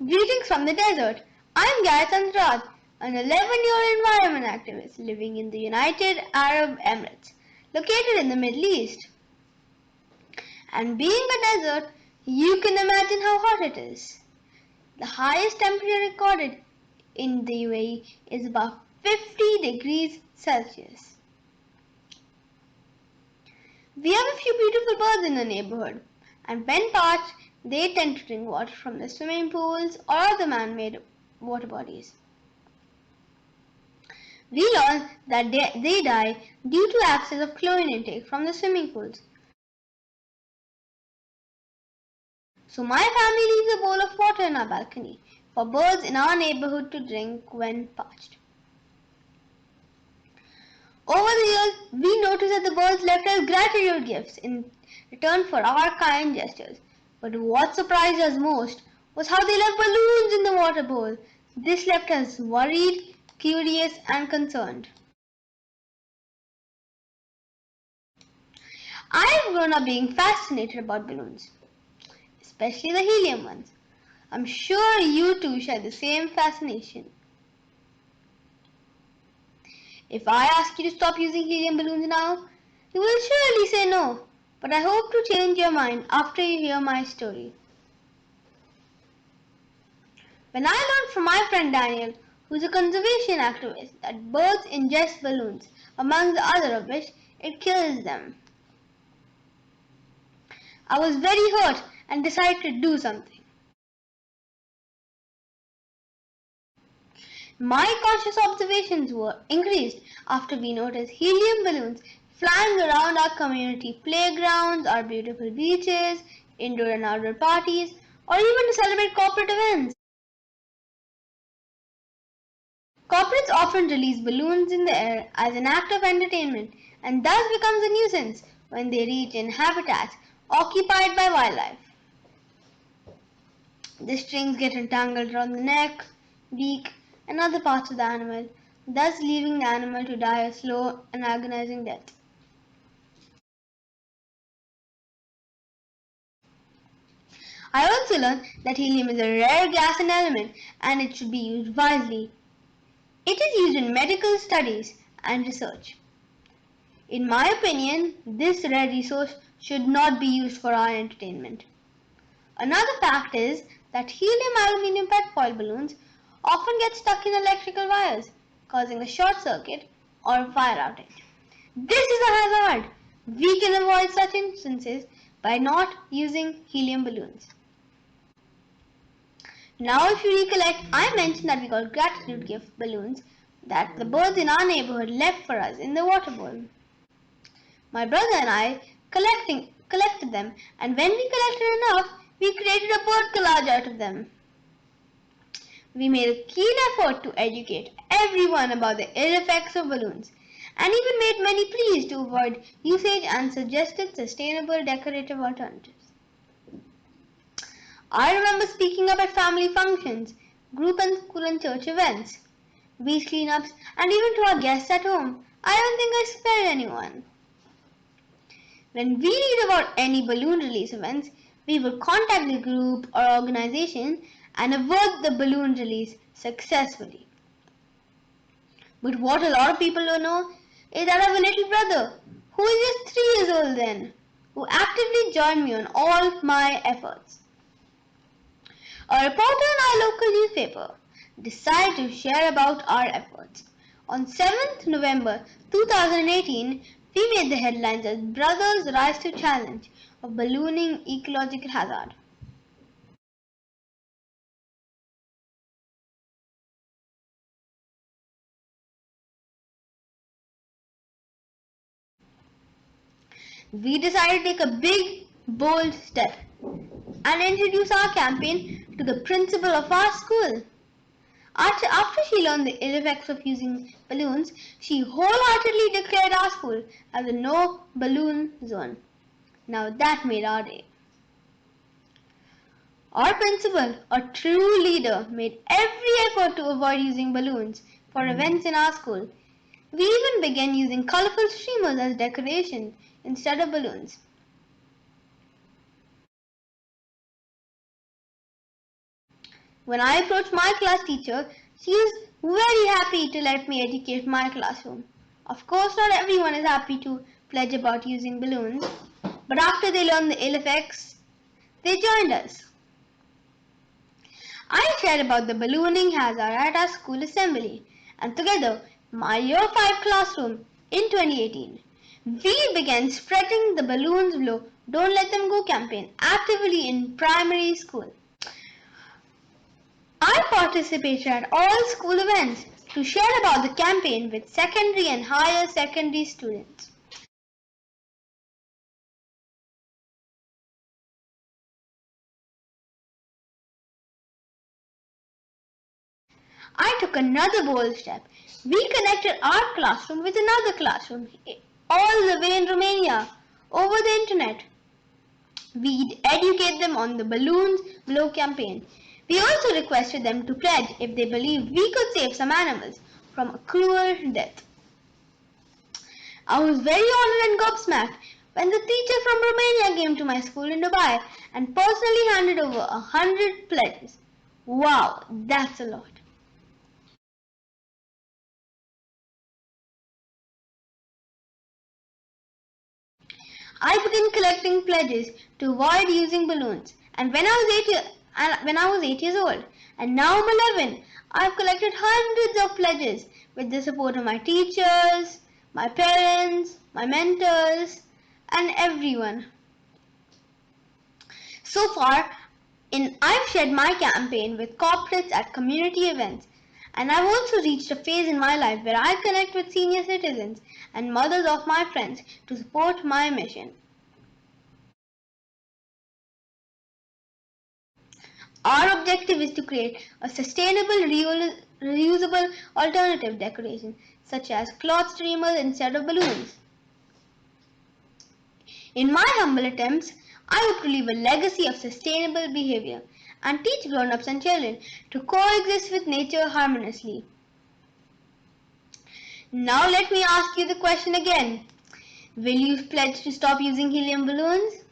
Greetings from the desert. I'm GARETH ANDRADE, an 11-year environment activist living in the United Arab Emirates, located in the Middle East. And being a desert, you can imagine how hot it is. The highest temperature recorded in the UAE is about 50 degrees Celsius. We have a few beautiful birds in the neighborhood, and when parched, they tend to drink water from the swimming pools or other man-made water bodies. We learn that they die due to excess of chlorine intake from the swimming pools. So my family leaves a bowl of water in our balcony for birds in our neighborhood to drink when parched. Over the years, we noticed that the birds left us gratitude gifts in return for our kind gestures. But what surprised us most was how they left balloons in the water bowl. This left us worried, curious, and concerned. I've grown up being fascinated about balloons, especially the helium ones. I'm sure you too share the same fascination. If I ask you to stop using helium balloons now, you will surely say no, but I hope to change your mind after you hear my story. When I learned from my friend Daniel, who's a conservation activist, that birds ingest balloons, among the other of which it kills them, I was very hurt and decided to do something. My conscious observations were increased after we noticed helium balloons flying around our community playgrounds, our beautiful beaches, indoor and outdoor parties, or even to celebrate corporate events. Corporates often release balloons in the air as an act of entertainment and thus becomes a nuisance when they reach in habitats occupied by wildlife. The strings get entangled around the neck, beak, and other parts of the animal, thus leaving the animal to die a slow and agonizing death. I also learned that helium is a rare gas and element and it should be used wisely. It is used in medical studies and research. In my opinion, this rare resource should not be used for our entertainment. Another fact is that helium-aluminium pet foil balloons often get stuck in electrical wires, causing a short circuit or a fire outage. This is a hazard. We can avoid such instances by not using helium balloons. Now if you recollect, I mentioned that we got gratitude gift balloons that the birds in our neighborhood left for us in the water bowl. My brother and I collected them, and when we collected enough, we created a bird collage out of them. We made a keen effort to educate everyone about the ill effects of balloons and even made many pleas to avoid usage and suggested sustainable decorative alternatives. I remember speaking up at family functions, group and school and church events, beach cleanups, and even to our guests at home. I don't think I spared anyone. When we read about any balloon release events, we would contact the group or organization and avert the balloon release successfully. But what a lot of people don't know is that I have a little brother who is just 3 years old then, who actively joined me on all my efforts. A reporter in our local newspaper decided to share about our efforts. On 7th November 2018, we made the headlines as Brothers Rise to Challenge of Ballooning Ecological Hazard. We decided to take a big, bold step and introduce our campaign to the principal of our school. After she learned the ill effects of using balloons, she wholeheartedly declared our school as a no balloon zone. Now that made our day. Our principal, a true leader, made every effort to avoid using balloons for events in our school. We even began using colorful streamers as decoration instead of balloons. When I approached my class teacher, she was very happy to let me educate my classroom. Of course, not everyone is happy to pledge about using balloons, but after they learned the ill effects, they joined us. I shared about the ballooning hazard at our school assembly, and together, my Year 5 classroom in 2018, we began spreading the balloons below Don't Let Them Go campaign actively in primary school. I participated at all school events to share about the campaign with secondary and higher secondary students. I took another bold step. We connected our classroom with another classroom, all the way in Romania, over the internet. We'd educate them on the Balloons Below campaign. We also requested them to pledge if they believed we could save some animals from a cruel death. I was very honored and gobsmacked when the teacher from Romania came to my school in Dubai and personally handed over 100 pledges. Wow, that's a lot. I began collecting pledges to avoid using balloons, and when I was 8 years old, and now I'm 11, I've collected hundreds of pledges with the support of my teachers, my parents, my mentors, and everyone. So far, I've shared my campaign with corporates at community events, and I've also reached a phase in my life where I connect with senior citizens and mothers of my friends to support my mission. Our objective is to create a sustainable, reusable alternative decoration, such as cloth streamers instead of balloons. In my humble attempts, I hope to leave a legacy of sustainable behavior and teach grown-ups and children to coexist with nature harmoniously. Now let me ask you the question again. Will you pledge to stop using helium balloons?